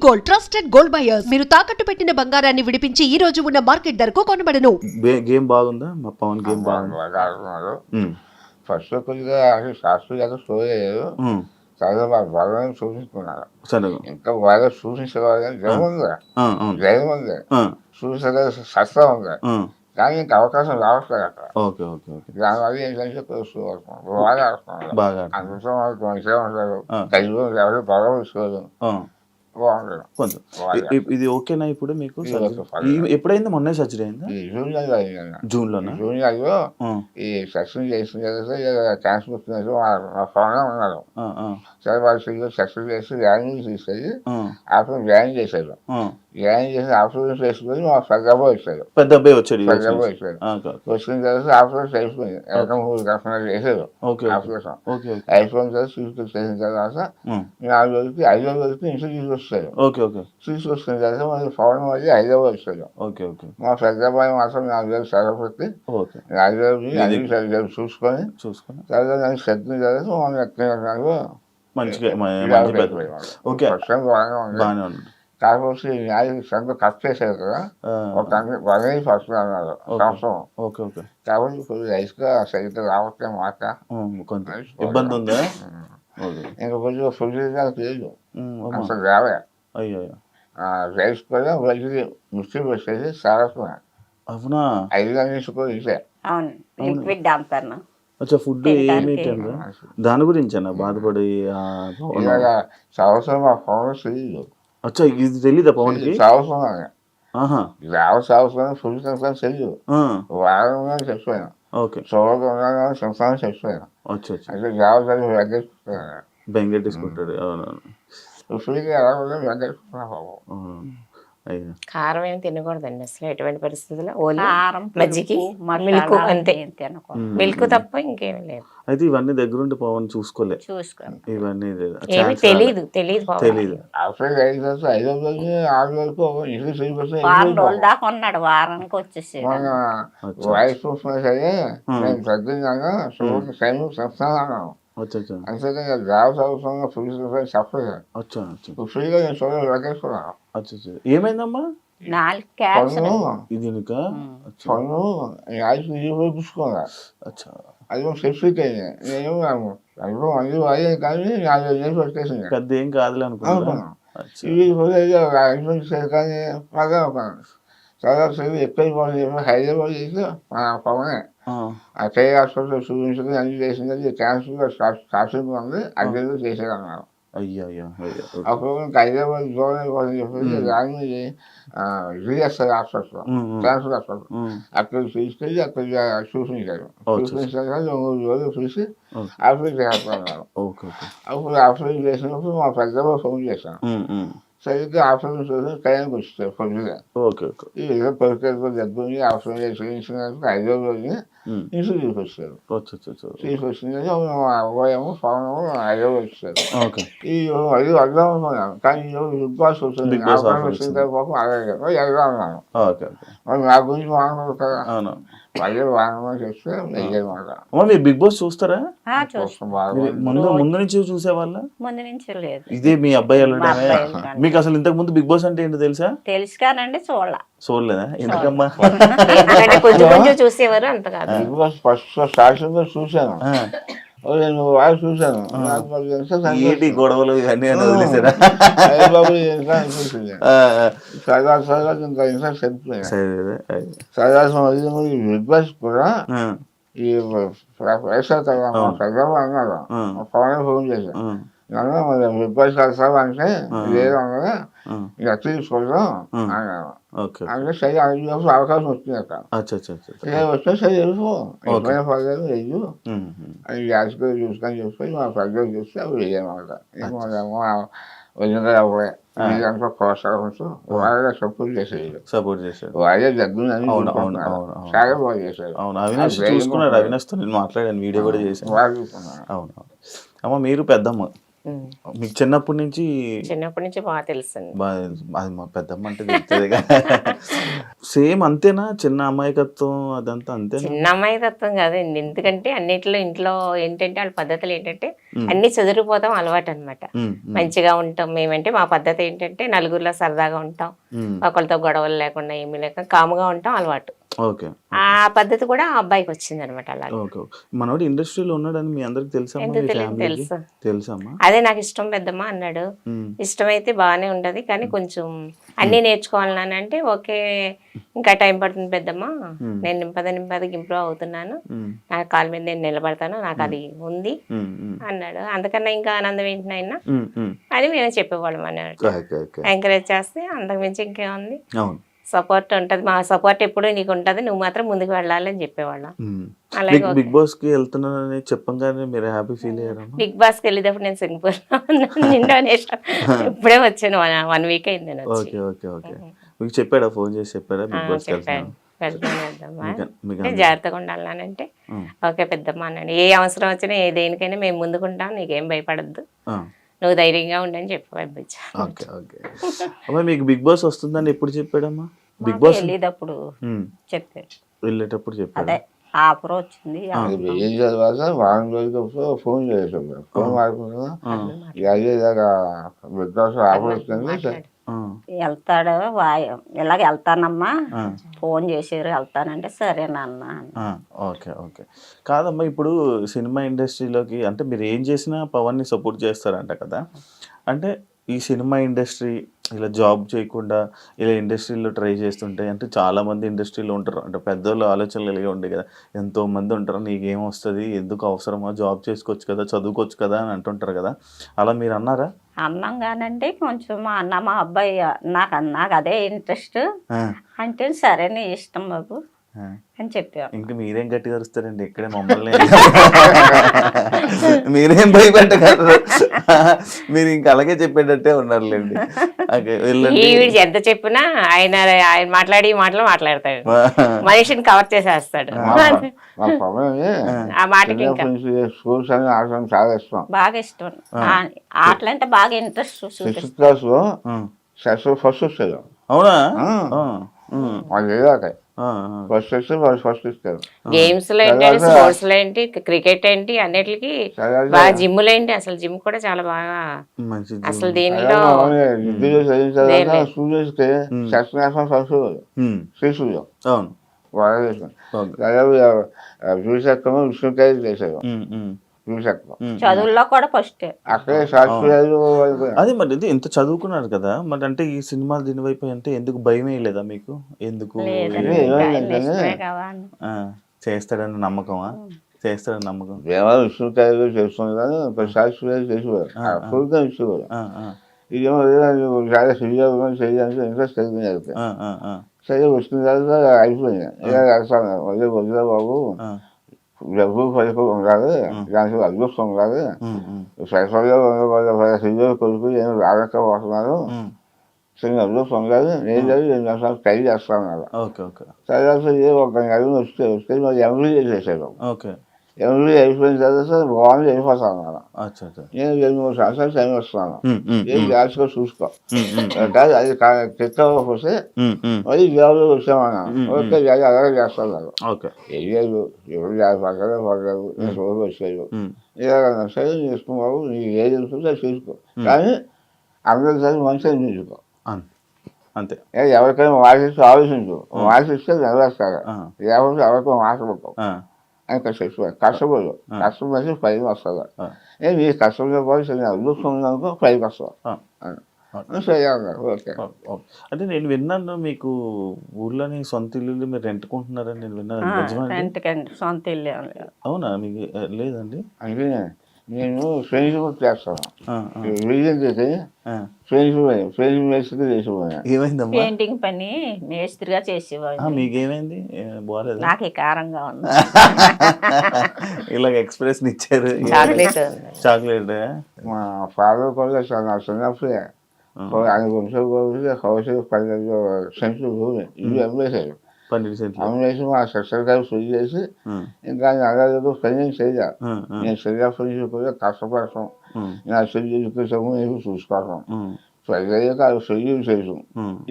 Gold, trusted gold buyers. మీరు తాకట్టు పెట్టిన బంగారాన్ని విడిపించి ఈ రోజు ఉన్న మార్కెట్ ధరకు కొనబడను. గేమ్ బాగుందా మా పవన్ గేమ్ బాగుంది. బాగా ఆడుతున్నారు. ఫస్ట్ కొద్దిగా శాస్త్రి గారు స్టోరీ అయ్యారు. చాలా బాగా చూపించుకున్నారు. సరే ఇంకా బాగా చూపించేవారు కానీ జయం ఉంది చూపించే సత్తా ఉంది కానీ ఇంకా అవకాశం రావట్లేదు అక్కడ. ఓకే ఓకే ఓకే దానివల్ల ఏంటంటే బాగా ఆడుతున్నారు. బాగా అందులో వాళ్ళకి మంచిగా ఉంటారు. తెలుగు ఎవరు బాగా తీసుకోదు. బాగుంటుంది కొంచెం ఇది ఓకేనా ఇప్పుడు మీకు? ఇది ఓకే. ఎప్పుడైంది? మొన్నే సర్జరీ అయిందా? ఈ జూనియర్ అయిందన్న. జూన్లోనా? జూనియర్లో ఈ సెక్షన్ చేసిన తర్వాత ఛాన్స్ వచ్చినట్టు మా ఫోన్లో ఉన్నారు. సరే వాళ్ళు సెక్షన్ చేసి వ్యాన్ తీసుకెళ్ళి ఆఫ్టర్ వ్యాన్ చేశారు. వ్యాన్ చేసి ఆఫ్టర్ చేసుకొని మా పెద్ద అబ్బాయి వచ్చారు. పెద్ద అబ్బాయి వచ్చాడు. పెద్ద అబ్బాయి వచ్చారు. వచ్చిన తర్వాత ఆఫ్టర్ అయిపోయింది. ఎక్కడ చేశారు ఆపరేషన్. అయిపోయిన తర్వాత తీసుకొచ్చి చేసిన తర్వాత 4 రోజులకి 5 రోజులకి ఇంట్లో తీసుకొస్తారు. తీసుకొచ్చిన తర్వాత మళ్ళీ ఫోన్ మళ్ళీ హైదరాబాద్ వచ్చారు. మా పెద్ద అబ్బాయి మాత్రం 4 రోజులు సెలవు పెట్టి 4 రోజులు అన్ని సరిగ్గా చూసుకొని తర్వాత నన్ను సెట్టిన తర్వాత మనం ఎక్కడ బాగానే ఉంది. కాకపోతే సంత కట్ చేశారు కదా, ఒక 1% అన్నారు సంవత్సరం. కాబట్టి కొద్దిగా రైస్గా సరిగ్గా రావట్లే మాట ఇబ్బంది ఉందా? ఇంకా కొద్దిగా ఫుడ్ లేదు అసలు రావే. రైస్ కూడా వచ్చి మిక్సీ వచ్చేసి సారస్వా అవునా 5 గంటలు కూడా ఇచ్చే ఫుడ్ ఏమి దాని గురించేనా బాధపడి సంవత్సరం మా ఫోన్ తెలియదు. అచ్చా ఇది తెలీదా పవన్కి? సంవత్సరం ఫుడ్ సంవత్సరం తెలియదు. వారంగా చచ్చిపోయాను. చూడకుండా సంవత్సరం చచ్చిపోయాను. అంటే జాగ్రత్త వెంకటేశ్వర బెంగెట్టేసుకుంటాడు. అవునవును ఫ్రీగా ఎలా కూడా వెంకటేశ్వర. కారం ఏమి తినకూడదండి అసలు ఎటువంటి పరిస్థితుల్లో. ఓన్లీ మజ్జికి మిల్క్ అంతే, మిల్క్ తప్ప ఇంకేమీ లేదు. అయితే ఇవన్నీ దగ్గరుండి పవన్ చూసుకోలేదు. ఇవన్నీ తెలీదు వారం రోజుల దాకా ఉన్నాడు. వారానికి వచ్చేసి వాయిస్ చూసినా సరే నేను పెద్దగా సంస్థానం అంతేకాని జాబ్స్ అవసరంగా ఫ్రీ చెప్పలేదు. ఫ్రీగా నేను చూడాలి వెంకటేశ్వరరావు. ఏమైందమ్మా? పన్ను చూసుకోగా అది సెఫిక్ అయింది. నేను అన్ని అయ్యే కానీ 4 నెలలు వచ్చేసింది. పెద్ద ఏం కాదులే అనుకున్నాను. కానీ బాగా చాలా ఎక్కువైపోయింది. హైదరాబాద్ చేసి పవనే ఆ చేయ హాస్పిటల్ చూపించుకుని అన్ని చేసింది. క్యాన్సర్ స్టార్టింగ్ ఉంది, అడ్డు చేసేది అన్నారు. అప్పుడు హైదరాబాద్ దూరం అయిపోతుంది చెప్పేసి రాని జిఎస్ఐ హాస్పిటల్ క్యాన్సర్ హాస్పిటల్ అక్కడికి తీసుకెళ్ళి అక్కడ చూపించారు. చూపించాక 3 రోజులు చూసి ఆపరేషన్ చేస్తున్నారు. అప్పుడు ఆపరేషన్ చేసినప్పుడు మా పెద్దమ్మ ఫోన్ చేశాను. సరిగ్గా ఆపరేషన్ చూసి టైంకి వచ్చారు పొద్దుగా. ఏదో పరికరాలతో దగ్గర ఆపరేషన్ చేయించినందుకు 5వ రోజుని ఇంట్లో తీసుకొచ్చారు. తీసుకొచ్చింది అబ్బాయేమో పవన్ 5వ వచ్చారు. ఈ అది అర్థం అనుకున్నాను కానీ బిగ్ బాస్ వచ్చింది. వచ్చిన తర్వాత అలాగే ఎలా ఉన్నాను మరి నా గురించి మాట్లాడు కదా. మళ్ళీ వాహనం చేస్తే మీరు బిగ్ బాస్ చూస్తారా? ముందు నుంచి చూసేవాళ్ళ? ముందు నుంచి లేదు. ఇదే మీ అబ్బాయి వెళ్ళడమే. మీకు అసలు ఇంతకు ముందు బిగ్ బాస్ అంటే ఏంటో తెలుసా? తెలుసు కానండి చూడలేదా? ఎందుకమ్మా? కొంచెం చూసేవారు అంత కాదు. బిగ్ బాస్ ఫస్ట్ స్టార్టింగ్ చూశాను. నువ్వు వాడు చూశాను. ఏంటి గొడవలు ఇవన్నీ వదిలేసారా? ఇంకా ఇన్సెక్ట్ చనిపోయాను. బిగ్ బాస్ కూడా ఈ వైఎస్ఆర్ పెద్దమ్మ అన్నారు. పవన్ ఫోన్ చేశాను. బిగ్ బాస్ కలిసావు అంటే లేదు అన్నదా ఇక తీసుకుందాం అన్నాను. అంటే సరే అడిగినప్పుడు అవకాశం వచ్చింది అక్కడ. వస్తే సరే వెళ్ళిపో ఎప్పుడైనా పర్లేదు వెయ్యు అని యాజకులు చూసుకొని చూసుకొని మా పెద్దలు చూస్తే అవి వెయ్యమాట. ఏమో వదిలిగా అవ్వలే మీరంతా ప్రోత్సాహంతో వాళ్ళగా సపోర్ట్ చేసేది. వాళ్ళే దగ్గర చాలా బాగా చేశారు. అవినాష్తో నేను మాట్లాడాను, వీడియో కూడా చేశాను. వాళ్ళు చూసుకున్నారు. అవును అమ్మ మీరు పెద్దమ్మ మీకు చిన్నప్పటి నుంచి చిన్నప్పటి నుంచి బాగా తెలుసండి. అది మా పెద్దమ్మ అంటే తెలుస్తుంది కదా. సేమ్ అంతేనా, చిన్న అమాయకత్వం అదంతా అంతేనా? చిన్న అమ్మాయి తత్వం కాదండి, ఎందుకంటే అన్నిట్లో ఇంట్లో ఏంటంటే వాళ్ళ పద్ధతులు ఏంటంటే అన్ని చదువుకుపోతాం అలవాటు అనమాట. మంచిగా ఉంటాం మేమంటే, మా పద్ధతి ఏంటంటే నలుగురిలో సరదాగా ఉంటాం, ఒకరితో గొడవలు లేకుండా ఏమీ లేకుండా కాముగా ఉంటాం అలవాటు. ఓకే, ఆ పద్ధతి కూడా ఆ అబ్బాయికి వచ్చింది అనమాట. అలా ఓకే. మనోడు ఇండస్ట్రీలో ఉన్నాడని మీ అందరికి తెలుసా? తెలుసు. తెలుసమ్మా? అదే నాకు ఇష్టం పెద్దమ్మ అన్నాడు. ఇష్టమైతే బాగానే ఉండదు, కానీ కొంచెం అన్ని నేర్చుకోవాలని అంటే ఓకే, ఇంకా టైం పడుతుంది పెద్దమ్మ, నేను నింపదికి ఇంప్రూవ్ అవుతున్నాను, నా కాళ్ళ మీద నేను నిలబడతాను, నాకు అది ఉంది అన్నాడు. అందుకన్నా ఇంకా ఆనందం ఏంటి నాయన అని మేము చెప్పేవాళ్ళం అన్నాడు. ఎంకరేజ్ చేస్తే అంతకు మించి ఇంకేముంది, సపోర్ట్ ఉంటది, మా సపోర్ట్ ఎప్పుడు నీకు ఉంటది, నువ్వు మాత్రం ముందుకు వెళ్ళాలి అని చెప్పేవాళ్ళం. అలాగే బిగ్ బాస్ కి వెళ్తున్నానని చెప్పంగానే మీరు హ్యాపీ ఫీల్ అయ్యారా? బిగ్ బాస్ కి వెళ్ళేటప్పుడు నేను సింగపూర్ ఇండోనేషియా ఇప్పుడే వచ్చాను, 1 వీక్ అయింది నేను వచ్చి. Okay okay okay. మీకు చెప్పాడా, ఫోన్ చేసి చెప్పాడా బిగ్ బాస్ కి చెప్పాను, వెళ్దామా జాగ్రత్తగా ఉండాలంటే ఓకే పెద్దమ్మ అన్నాడు. ఏ అవసరం వచ్చినా ఏ దేనికైనా మేము ముందుకుంటాం, నీకేం భయపడద్దు, నువ్వు ధైర్యంగా ఉండని చెప్పి పంపించా. Okay okay. అమ్మా మీకు బిగ్ బాస్ వస్తుందని ఎప్పుడు చెప్పాడమ్మా? బిగ్ బాస్ వెళ్ళేటప్పుడు చెప్పాడు, వెళ్ళేటప్పుడు చెప్పాడు. ఆఫర్ వచ్చింది ఏం చదివాక వారం రోజులప్పుడు ఫోన్ చేసాం, ఫోన్ మాట్లాడుకున్నా అదేదాకా బిగ్ బాస్ ఆఫర్ వచ్చింది, వెళ్తాడు ఇలాగ వెళ్తానమ్మా, ఫోన్ చేసారు వెళ్తానంటే సరేనన్న. Okay okay. కాదమ్మా, ఇప్పుడు సినిమా ఇండస్ట్రీలోకి అంటే మీరు ఏం చేసినా పవన్ని సపోర్ట్ చేస్తారంట కదా, అంటే ఈ సినిమా ఇండస్ట్రీ ఇలా జాబ్ చేయకుండా ఇలా ఇండస్ట్రీలో ట్రై చేస్తుంటే, అంటే చాలామంది ఇండస్ట్రీలో ఉంటారు, అంటే పెద్దోళ్ళు ఆలోచనలు కలిగి ఉండే కదా, ఎంతోమంది ఉంటారు, నీకేం వస్తుంది, ఎందుకు అవసరమా, జాబ్ చేసుకోవచ్చు కదా, చదువుకోవచ్చు కదా అని అంటుంటారు కదా, అలా మీరు అన్నారా? అన్నాం కానండి, కొంచెం మా అబ్బాయి నాకు అదే ఇంట్రెస్ట్ అంటే సరే నీ ఇష్టం బాబు అని చెప్పాను. ఇంకా మీరేం గట్టిగా అరుస్తారండి, ఇక్కడే మమ్మల్ని మీరేం భయపెట్టగలరు, మీరు ఇంకా అలాగే చెప్పేటట్టే ఉన్నారులేండి. ఎంత చెప్పినా ఆయన మాట్లాడి మాటలు మాట్లాడతాడు, మనిషిని కవర్ చేసేస్తాడు. ఆ మాటకి ఇంకా స్కూల్స్ అని ఆడటం చాలా ఇష్టం, బాగా ఇష్టం, ఆటలంటే బాగా ఇంట్రెస్ట్. 6th క్లాస్ లో ఫస్ట్ వచ్చేది. అవునా? ఫస్ట్ వస్తే ఫస్ట్ ఇస్తారు. గేమ్స్ లో ఏంటి, స్పోర్ట్స్ లో ఏంటి, క్రికెట్ ఏంటి, అన్నిటికి బాగా జిమ్ లో ఏంటి, అసలు జిమ్ కూడా చాలా బాగా అసలు దీనిలో స్టూడెంట్స్ కి సెకండ్ క్లాస్ ఫస్ట్ శ్రీశూర్యం విశాఖలో విష్ణుకాయ చేశారు, చదువుల్లో కూడా ఫస్ట్ అక్కడే సాక్షులు. అదే మరి ఇది ఇంత చదువుకున్నారు కదా, మరి అంటే ఈ సినిమా దీని వైపు అంటే ఎందుకు భయమే లేదా మీకు? ఎందుకు చేస్తాడని నమ్మకమా? చేస్తాడని నమ్మకం. దేవాలయం విష్ణుకాయలు చేస్తుంది కానీ సాక్షులు చేసేవారు, పూర్తిగా ఇచ్చేవారు. ఇదేమో చాలా చేయడానికి ఇంట్రెస్ట్ కలిగింది. సరే వచ్చిన తర్వాత అయిపోయింది, ఇలా రాస్తాను వదిలే బాబు, డబ్బు పైపు ఉండాలి, దానికి అదృష్టం ఉండాలి, సైఫర్లో కొడుకు నేను రాలేకపోతున్నాను, చిన్న అదృష్టం ఉండాలి, నేను 2 సంవత్సరాలు ట్రై చేస్తాను. తర్వాత ఒక నెల వస్తే మరి ఎంబీ చేసేసాను. ఎంబీ అయిపోయిన తర్వాత బాగుంది అయిపోతాను అన్న. నేను 2-3 సంవత్సరాలు టైం వస్తున్నాను, ఏం జాగ్రత్తగా చూసుకో, కాదు అది చెక్ అవ్వకపోతే మరి జాబ్లో వచ్చామన్నాను. ఓకే జాబ్ అలాగే చేస్తాను. ఏం లేదు, ఎవరు జాబ్ పక్కనే పడలేదు, నేను రోజు వచ్చాను, ఇలాగన్నా సరే చేసుకున్నావు, నీకు ఏది ఉంటుందో చూసుకో, కానీ అందరిసారి మంచిగా చూసుకో అంతే. ఎవరికైనా వాసిస్తూ ఆలోచించు, వాసిస్తే నెరవేరుస్తారు, లేకపోతే ఎవరికైనా ఆశపడతావు అని కష్టపడు, కష్టపడి పైకి వస్తుంది. నీ కష్టంతో పాటు చిన్న అదృష్టం ఉందనుకో పైకి వస్తావు. ఓకే. అంటే నేను విన్నాను మీకు ఊర్లోని సొంత ఇల్లు మీరు రెంట్కుంటున్నారని నేను విన్నాను. సొంత ఇల్లు అవునా? మీకు లేదండి? అంటే నేను ఫ్రెండ్షిప్ చేస్తాను, రీజన్ చేసి ఫ్రెండ్షిప్ చేసిపోయాను. ఏమైందమ్మా? పెయింటింగ్ పని మేస్త్రిగా చేసేవాడు. మీకేమైంది? బాగాలేదు, నాకు కారంగా ఉంది. ఇలాగ ఎక్స్ప్రెషన్ ఇచ్చారు. చాక్లెట్ మా ఫాదర్ కూడా చిన్నప్పుడే ఆయన వంశం హౌస్ 12 సెంట్లు భూమి ఇల్లు అమ్మేశారు. 12 సెంట్లు అమ్మేసి మా సిస్టర్ గారు ఫ్రీ చేసి ఇంకా అలాగే పని చేయలేదు. నేను చిన్నప్పటి నుంచి కూడా కష్టపడతాం, నా చెల్లి కోసము నేను చూసుకోవడం ప్రజలే కాదు చెల్లి చేయడం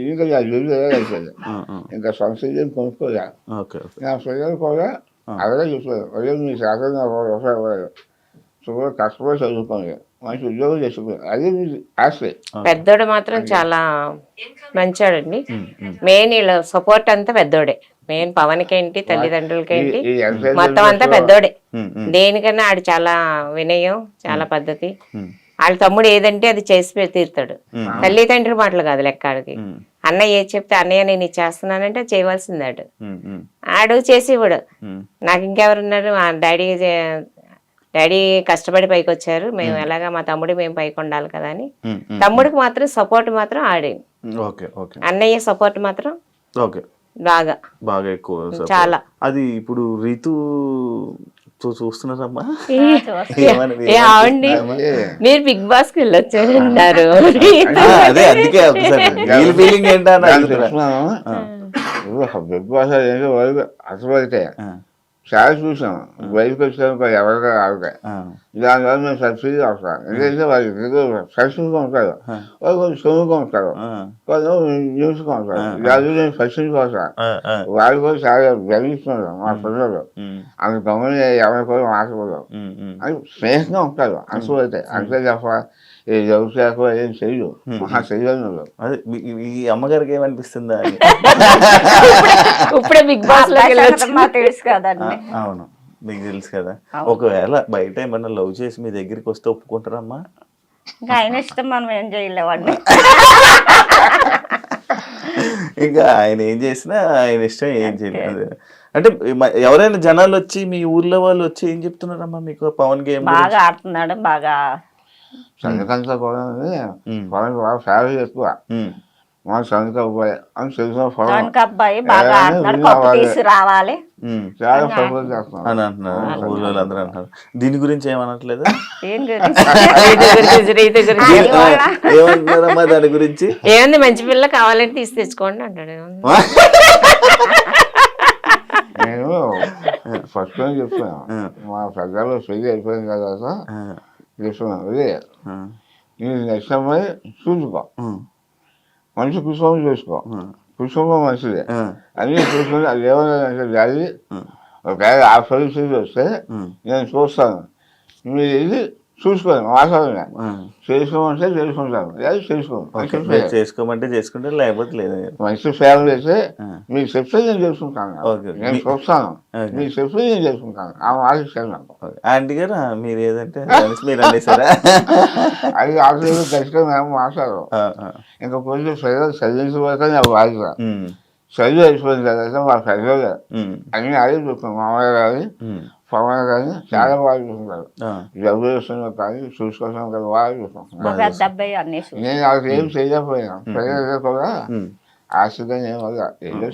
ఇంకా నా చెల్లి అయిపోయింది ఇంకా సొంత చెల్లిని కొనుక్కోలే ఓకే నా ప్రజలు కూడా అలాగే చూసుకోలేదు అదే మీ శాతం కష్టపడి చదువుకోండి మంచి ఉద్యోగం చేసుకోండి అదే మీ ఆస్తి. పెద్దోడు మాత్రం చాలా మంచోడండి. మెయిన్ వీళ్ళ సపోర్ట్ అంతా పెద్దోడే. మెయిన్ పవన్కి ఏంటి, తల్లిదండ్రులకి ఏంటి, మొత్తం అంతా పెద్దోడే. దేనికన్నా ఆడు చాలా వినయం, చాలా పద్ధతి. వాళ్ళ తమ్ముడు ఏదంటే అది చేసి తీరుతాడు. తల్లిదండ్రుల మాటలు కాదు లెక్క ఆడికి. అన్నయ్య ఏది చెప్తే అన్నయ్య నేను ఇది చేస్తున్నానంటే చేయవలసింది ఆడు. ఆడు చేసేవాడు. నాకు ఇంకెవరున్నారు, మా డాడీ కష్టపడి పైకి వచ్చారు, మేము ఎలాగా మా తమ్ముడు మేము పైకి ఉండాలి కదా అని. తమ్ముడికి మాత్రం సపోర్ట్ మాత్రం ఆడే. అన్నయ్య సపోర్ట్ మాత్రం బాగా బాగా ఎక్కువ చాలా. అది ఇప్పుడు రీతు చూస్తున్నారమ్మా. ఆవండి మీరు బిగ్ బాస్ కి వెళ్ళొచ్చారన్నారు. అదే అందుకే ఫీలింగ్ బిగ్ బాస్ ఏంటో వాళ్ళు అసలు చాలా చూసాం. బయటకు వచ్చాము ఎవరిగా ఆవిడ దానివల్ల మేము సబ్సిడీ అవసరం. ఎందుకంటే వాళ్ళు సబ్సిడీగా ఉంటారు, వాళ్ళు కొంచెం సొమ్ముగా ఉంటారు, వాళ్ళు న్యూస్గా ఉంటారు. దాని నేను సబ్సిడీ కోసం వాళ్ళు కూడా చాలా గర్విస్తున్నారు మా పిల్లలు. అంత గమని ఎవరి కూడా మాట్లాడదు అని స్నేహంగా ఉంటారు. అనుకోతే అంతే తప్ప ఈ వ్యవసాయకు ఏం చెయ్యు, మహా చెయ్యను. అదే ఈ అమ్మగారికి ఏమనిపిస్తుందా? ఇప్పుడే బిగ్ బాస్ తెలుసు కదండి. అవును, మీకు తెలుసు కదా. ఒకవేళ బయట ఏమన్నా లవ్ చేసి మీ దగ్గరికి వస్తే ఒప్పుకుంటారమ్మా? ఇంకా ఆయన ఇష్టం, మనం ఏం చేయలేవండి. ఇంకా ఆయన ఏం చేసినా ఆయన ఇష్టం, ఏం చేయలేదు. అంటే ఎవరైనా జనాలు వచ్చి మీ ఊర్లో వాళ్ళు వచ్చి ఏం చెప్తున్నారమ్మా మీకు? పవన్ గేమ్ బాగా ఆడుతున్నాడు, బాగా చంద్రకాంత పవన్ బాగా ఫేవరెట్ ఎక్కువ. మా చంద్రక అబ్బాయి అని తెలిసిన అబ్బాయి బాగా ఆడుతున్నాడు, కప్పు తీసి రావాలి చాలా సపోర్ట్ చేస్తున్నాం అని అంటున్నారు ఊర్లో అందరూ అంటున్నారు. దీని గురించి ఏమనట్లేదు? ఏం ఏమంటున్నారమ్మా దాని గురించి? ఏముంది, మంచి పిల్ల కావాలంటే తీసి తెచ్చుకోండి అంటాడు. నేను ఫస్ట్ టైం చెప్తాను, మా పెద్దలు పెళ్లి అయిపోయిన తర్వాత చెప్తున్నాను, అదే నేను నెక్స్ట్ అమ్మాయి చూసుకో, మంచి కుటుంబం చేసుకో, కుటుంబం మంచిదే అన్నీ చూసుకొని అది ఏమన్నా డాడీ ఒకవేళ ఆ పరిస్థితి వస్తే నేను చూస్తాను, మీరు ఇది చూసుకోండి, మాట్లాడలే చేసుకోమంటే చేసుకుంటాను, లేదు చేసుకోమంటే చేసుకుంటే లేకపోతే లేదు. మంచి ఫ్యామిలీ అయితే మీకు చెప్తే నేను చేసుకుంటాను, నేను చూస్తాను, మీకు చెప్తే నేను చేసుకుంటాను. ఆ మాట ఇచ్చాను నాకు. ఆంటీ గారు మీరు ఏదంటే మీరు అనేసారా? అది ఆఖరి ఖచ్చితంగా మేము మాట్లాడరు. ఇంకా కొంచెం ప్రజలు చదివించబోతే నాకు బాధ్యత. చదువు అయిపోయిన తర్వాత మా ప్రజలు అన్ని అదే చూస్తాం. మామయ్య కానీ పవన్ కానీ చాలా బాగా చూసుకుంటారు. డబ్బులు ఇస్తున్నా కానీ చూసుకోవడం కదా బాగా చూసుకుంటాం. నేను వాళ్ళకి ఏం చేయలేకపోయినా ప్రజలు కూడా ఆశగా నేను ఏదో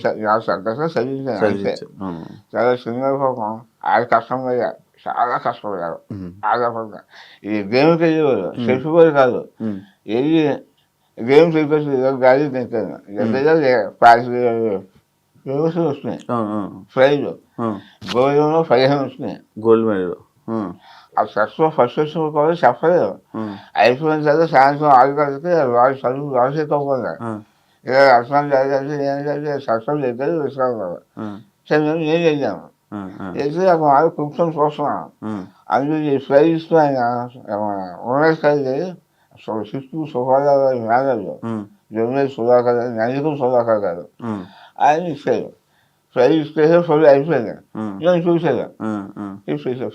సంతోషంగా చదివించాను. చాలా చిన్న పాపం ఆడ కష్టమయ్యా, చాలా కష్టపడ్డారు. ఆధారపడ్డా ఈ గేమ్కి వెళ్ళేవారు, చెప్పుకోరు కాదు, ఏది గేమ్ చెప్పేసి గాలి తింటాను. ఫేమస్ వస్తున్నాయి ప్రైజ్, గోల్డ్లో 15 వస్తున్నాయి, గోల్డ్ మెడల్. ఆ ఫస్ట్ వచ్చిన కూడా చెప్పలేదు. అయిపోయిన తర్వాత సాయంత్రం 6 గంటలకి వాళ్ళు చదువు రాసేసుకోకుండా ఇక అర్థం చదివి ఏం చదివి సక్సెస్ లేదు విశ్రాంతి. సరే నేను చేద్దాము చేసి అక్కడ వాళ్ళు కూర్చొని చూస్తున్నాను. అందులో ఈ ప్రైజ్ ఇస్తున్నాను ఉన్నది కలిగి సిక్స్త్ సుఖాలు మేనేజర్ జొన్నది సుధాకర్ గారు, నందికం సుధాకర్ గారు ఆయన ఇచ్చారు. ప్రైజ్ ఇస్తే ఫుల్ అయిపోయింది. నేను చూసాను,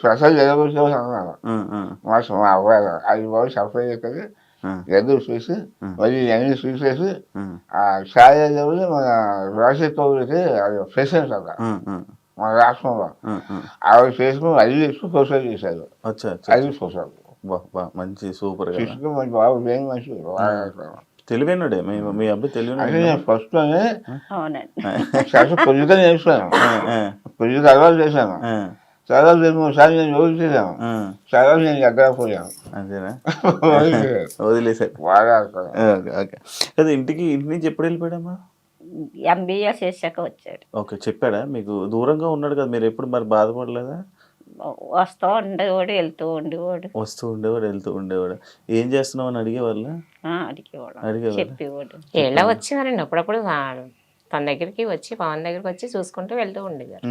స్పెషల్ జరగవచ్చు అన్నాను. మా అబ్బాయి అది బాబు సప్లై చేసి ఎదురు చూసి మళ్ళీ అన్ని చూసేసి ఆ ఛాయ మన రాజశేఖర్ కౌరుకి అది ప్రెసిడెంట్ అక్కడ మన రాష్ట్రంలో ఆవిడ చేసుకుని అది తీసుకుని ప్రొసైడ్ చేశారు. అది ప్రొసైడ్ మంచి సూపర్ మంచి బాబు ఏం మంచి తెలివైనడే మీ అబ్బాయి తెలివైన. ఫస్ట్ లోనే కొద్దిగా నేర్చుకున్నాను, కొద్దిగా అలవాటు చేశాను. చదవాలి 2-3 సార్లు నేను రోజు చేశాను, చదవాలి నేను ఎక్కడ పోయాను. అంతేనా? వదిలేసారు బాగా. అదే ఇంటి నుంచి ఎప్పుడు వెళ్ళిపోయాడమ్మా? MBA చేశాక వచ్చాడు. ఓకే, చెప్పాడా మీకు? దూరంగా ఉన్నాడు కదా, మీరు ఎప్పుడు మరి బాధపడలేదా? వస్తూ ఉండేవాడు వెళ్తూ ఉండేవాడు వస్తూ ఉండేవాడు వెళ్తూ ఉండేవాడు. ఏం చేస్తున్నావు అని అడిగేవాళ్ళ? అడిగేవాడు చెప్పేవాడు. ఇలా వచ్చేవారండి అప్పుడప్పుడు తన దగ్గరికి వచ్చి పవన్ దగ్గరికి వచ్చి చూసుకుంటూ వెళ్తూ ఉండేవారు.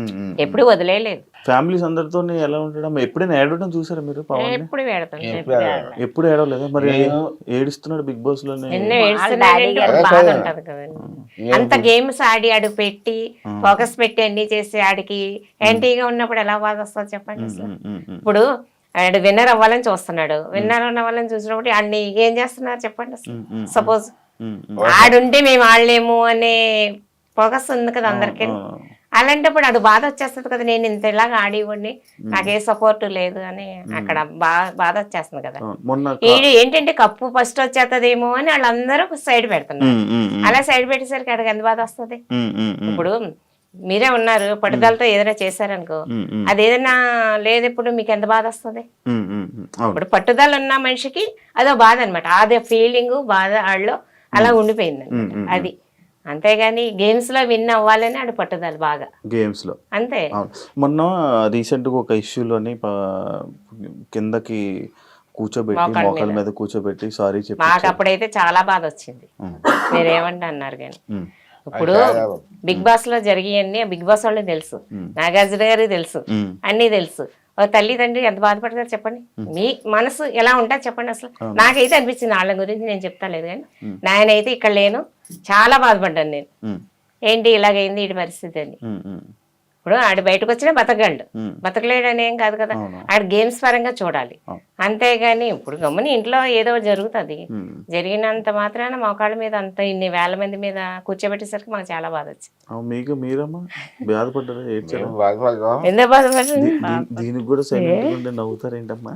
ఎప్పుడు వదిలేయలేదు. ఫ్యామిలీస్ అందరితో ఎలా ఉంటాడమ్మా? ఎప్పుడైనా ఏడవడం చూసారా మీరు పవన్? ఎప్పుడు పెడతాను ఎప్పుడు ఏడవలేదా? మరి ఏడుస్తున్నాడు బిగ్ బాస్ లోనే. ఎన్నో ఏడుస్తున్నాడంటే ఒక బాధ ఉంటది కదండి. అంత గేమ్స్ ఆడి ఆడు పెట్టి ఫోకస్ పెట్టి అన్ని చేసి ఆడికి యాంటీగా ఉన్నప్పుడు ఎలా బాధ వస్తుంది చెప్పండి అసలు. ఇప్పుడు ఆడు విన్నర్ అవ్వాలని చూస్తున్నాడు. విన్నర్ అవ్వాలని చూసినప్పుడు ఆడిని ఏం చేస్తున్నారు చెప్పండి అసలు. సపోజ్ ఆడుంటే మేము ఆడలేము అనే ఫోకస్ ఉంది కదా అందరికి. అలాంటప్పుడు ఆడు బాధ వచ్చేస్తుంది కదా, నేను ఇంత ఇలాగా ఆడివ్వండి నాకే సపోర్ట్ లేదు అని అక్కడ బాధ వచ్చేస్తుంది కదా. ఏంటంటే కప్పు ఫస్ట్ వచ్చేస్తదేమో అని వాళ్ళందరూ సైడ్ పెడుతున్నారు. అలా సైడ్ పెట్టేసరికి ఆడికి ఎంత బాధ వస్తుంది. ఇప్పుడు మీరే ఉన్నారు, పట్టుదలతో ఏదైనా చేశారనుకో, అది ఏదైనా లేదు ఇప్పుడు మీకు ఎంత బాధ వస్తుంది. ఇప్పుడు పట్టుదల ఉన్న మనిషికి అదో బాధ అనమాట. అదే ఫీలింగ్ బాధ ఆడలో అలా ఉండిపోయింది అనమాట. అది అంతేగాని గేమ్స్ లో విన్ అవ్వాలని ఆడు పట్టుదల బాగా గేమ్స్ లో అంతే. మొన్న రీసెంట్ గా ఒక ఇష్యూలోని కిందకి కూర్చోబెట్టి మోకాళ్ళ మీద కూర్చోబెట్టి సారీ చెప్పి మాకు అప్పుడైతే చాలా బాధ వచ్చింది. మీరేమంటే అన్నారు కానీ ఇప్పుడు బిగ్ బాస్ లో జరిగాయన్నీ బిగ్ బాస్ వాళ్ళకి తెలుసు, నాగార్జున గారికి తెలుసు, అన్ని తెలుసు. తల్లిదండ్రి ఎంత బాధపడతారు చెప్పండి. మీ మనసు ఎలా ఉంటుంది చెప్పండి అసలు. నాకైతే అనిపించింది వాళ్ళ గురించి నేను చెప్తా లేదు కానీ నాయనైతే ఇక్కడ లేను, చాలా బాధపడ్డాను నేను. ఏంటి ఇలాగైంది ఈ పరిస్థితి అని. ఇప్పుడు ఆడు బయటకు వచ్చినా బతకగలడు, బతకలేడు అని ఏం కాదు కదా. ఆడు గేమ్స్ పరంగా చూడాలి అంతేగాని ఇప్పుడు గమ్ముని ఇంట్లో ఏదో జరుగుతుంది. జరిగినంత మాత్రాన మోకాళ్ళ మీద అంత ఇన్ని వేల మంది మీద కూర్చోబెట్టేసరికి మాకు చాలా బాధ వచ్చింది. ఎందుకు బాధపడ్డారు? దీనికి కూడా సైలెంట్ నవ్వుతారేంటమ్మా?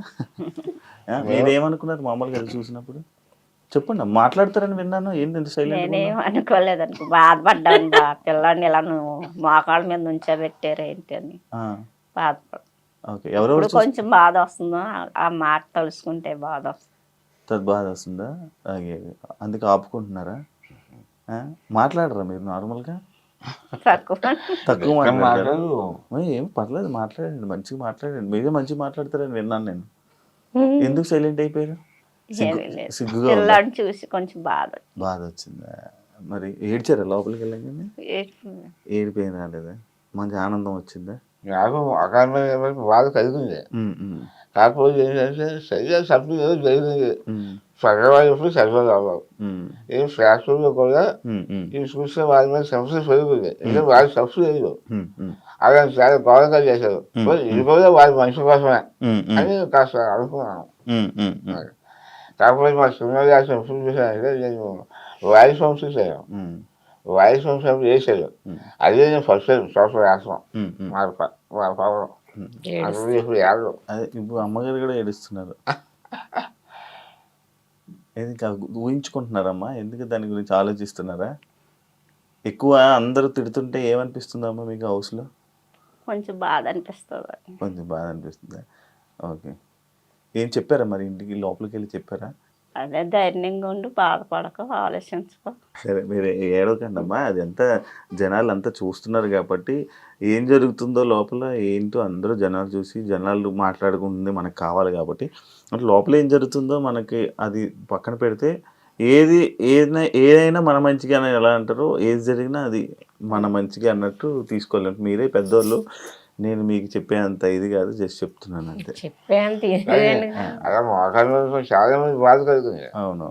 మీరేమనుకున్నారు మామూలుగా చూసినప్పుడు? చెప్పండి, మాట్లాడతారని విన్నాను. ఏంటి సైలెంట్? నేనేం అనుకోలేదు అనుకో, బాధపడ్డాను. పిల్లాడిని ఇలా నువ్వు మోకాళ్ళ మీద నుంచోబెట్టారు ఏంటి అని బాధపడు. కొంచెం బాధ వస్తుందో ఆ మాట తలుసుకుంటే బాధ వస్తుంది. బాధ వస్తుందా? అందుకే ఆపుకుంటున్నారా? మాట్లాడరా మీరు నార్మల్గా? తక్కువ మాట్లాడారు. ఏం పర్లేదు, మాట్లాడండి, మంచిగా మాట్లాడండి. మీరే మంచిగా మాట్లాడతారని విన్నాను నేను. ఎందుకు సైలెంట్ అయిపోయారు? చూసి కొంచెం బాధ వచ్చిందా? మరి ఏడ్చారా లోపలికి వెళ్ళగానే? ఏడిపోయిన రాలేదా? మంచి ఆనందం వచ్చిందా? నాకు అకారణమైన బాధ కలిగింది. కాకపోతే ఏంటంటే సరిగ్గా సభ్యులు ఏదో జరిగింది. సగవాళ్ళు సరిగ్గా రావాలి. ఏం ఫ్యాక్టరీలో కూడా ఇవి చూస్తే వాళ్ళ మీద సమస్య పెరుగుతుంది. ఎందుకంటే వాళ్ళ సబ్సిడీ లేదు. అలా చాలా గౌరవంగా చేశారు. ఇది కూడా వాళ్ళ మనిషి కోసమే అని కాస్త అనుకున్నాను. కాకపోతే మా సినిమా చేసిన ఎప్పుడు చూసానంటే నేను వాయిస్ హోమ్స్ చూసాను. వాయిస్ హోమ్స్ చేశాడు. అదే నేను ఫస్ట్ టైం సోషల్ వేస్తాం మా పవర్. ఇప్పుడు ఇప్పుడు అమ్మగారు కూడా ఏడుస్తున్నారు. ఊహించుకుంటున్నారమ్మా? ఎందుకు దాని గురించి ఆలోచిస్తున్నారా? ఎక్కువ అందరూ తిడుతుంటే ఏమనిపిస్తుందమ్మా మీకు హౌస్లో? కొంచెం బాధ అనిపిస్తుంది. కొంచెం బాధ అనిపిస్తుందా? ఓకే. ఏం చెప్పారా మరి ఇంటికి లోపలికి వెళ్ళి చెప్పారా? అదే ధైర్యంగా ఉండి బాధపడక ఆలోచించుకో. సరే, మీరు ఏడవకండి అమ్మా. అది అంతా జనాలు అంతా చూస్తున్నారు కాబట్టి ఏం జరుగుతుందో లోపల ఏంటో అందరూ జనాలు చూసి జనాలు మాట్లాడుకుంటుంది మనకు కావాలి కాబట్టి అంటే లోపల ఏం జరుగుతుందో మనకి అది పక్కన పెడితే ఏదైనా మన మంచిగా అని ఎలా అంటారో ఏది జరిగినా అది మన మంచిగా అన్నట్టు తీసుకోలేము. మీరే పెద్దోళ్ళు, నేను మీకు చెప్పేంత ఇది కాదు, జస్ట్ చెప్తున్నాను అంతే. అలా మోకాళ్ళ చాలా మంది బాధ కలుగుతుంది. అవును,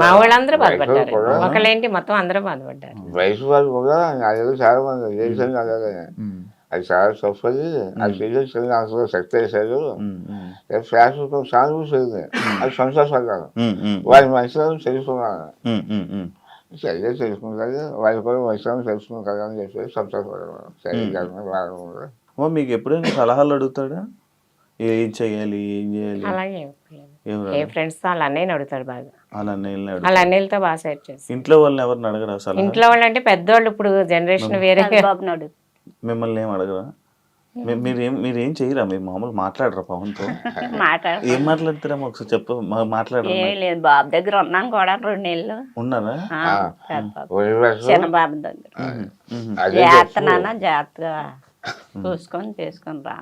మా వాళ్ళందరూ బాధపడ్డారు. ఒకళ్ళేంటి మొత్తం అందరూ బాధపడ్డారు. వయసు వాళ్ళు కూడా అదేదో చాలా మంది చేశాను అలాగే. అది చాలా తప్పది. అది చేసేసి అందులో శక్తి వేసారు. ఫ్యాషన్ సానుభూతి జరిగింది. అది సంతోషపడ్డాను. వారి మనుషులను తెలుసుకున్నాను. సరిగ్గా తెలుసుకుంటారు, వాళ్ళు కూడా మనుషులను తెలుసుకున్నాను కదా అని చెప్పి సంతోషపడ్డాను. సరిగ్గా మీకు ఎప్పుడైనా సలహాలు అడుగుతాడా? ఏం చెయ్యాలి, ఏం చేయాలి? అలాగే ఏ ఫ్రెండ్స్ తో వాళ్ళ అన్నయ్యని అడుగుతాడు బాగా. వాళ్ళ అన్నయ్యలతో బాగా సెట్ చేసి. ఇంట్లో వాళ్ళని ఎవరిని అడగరా అసలు? ఇంట్లో వాళ్ళు అంటే పెద్దవాళ్ళు, ఇప్పుడు జనరేషన్ వేరే. మిమ్మల్ని ఏం అడగరా? మీరేం చెయ్యరా? మీరు మామూలు మాట్లాడరా పవన్తో? ఏం మాట్లాడతారమ్మా ఒకసారి చెప్ప మాట్లాడరా? బాబు దగ్గర ఉన్నాను కూడా 2 నెలలు ఉన్నారా? చిన్న బాబు దగ్గర జాగ్రత్త నాన్న, జాగ్రత్తగా చూసుకొని చేసుకొని రా.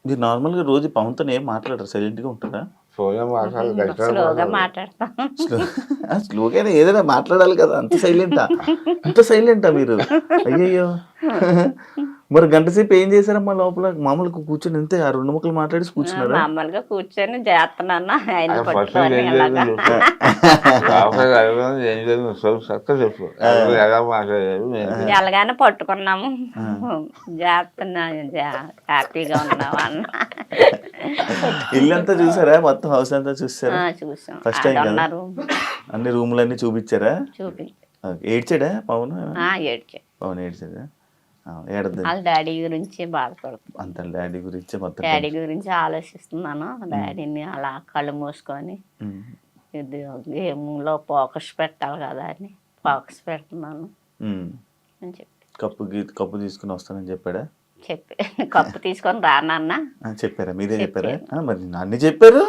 మీరు నార్మల్గా రోజు పవన్తో ఏం మాట్లాడరు, సైలెంట్గా ఉంటారా? ఫోన్ మాట్లాడి స్లోగా మాట్లాడతాం. స్లోగానే ఏదైనా మాట్లాడాలి కదా, అంత సైలెంటా మీరు? అయ్యయ్యో. మరి గంట సేపు ఏం చేశారమ్మా లోపల? మామూలుగా కూర్చొని అంతే ఆ 2 ముక్కలు మాట్లాడి కూర్చున్నారా? మామూలుగా కూర్చొని చేస్తున్నాను ఆయన ఫస్ట్ పట్టుకొని ఏం అలాగా. లేదు చక్కగా చెప్పు ఎలా మాట్లాడారు ఎలాగానే పట్టుకున్నాము, చేస్తున్నాను, హ్యాపీగా ఉన్నావా అన్న. ఇల్లంతా చూసారా? మొత్తం హౌస్ అంతా చూసారా? చూసాం. ఫస్ట్ టైం కదా? అన్నారు అన్ని రూములన్నీ చూపించారా? చూపి ఏడ్చాడా పవన్? ఏడ్చే పవన్ ఏడ్చాడా? ఏడద్దు వాళ్ళ డాడీ గురించి బాధపడుతుంది. అంత డాడీ గురించి మొత్తం. డాడీ గురించి ఆలోచిస్తున్నాను. డాడీని అలా కళ్ళు మూసుకొని ఇది గేమ్లో ఫోకస్ పెట్టాలి కదా అని ఫోకస్ పెడుతున్నాను అని చెప్పి కప్పు తీసుకుని వస్తానని చెప్పాడా? చెప్పి కప్పు తీసుకొని రానన్న చెప్పారా? మీరే చెప్పారా? మరి అన్ని చెప్పారు.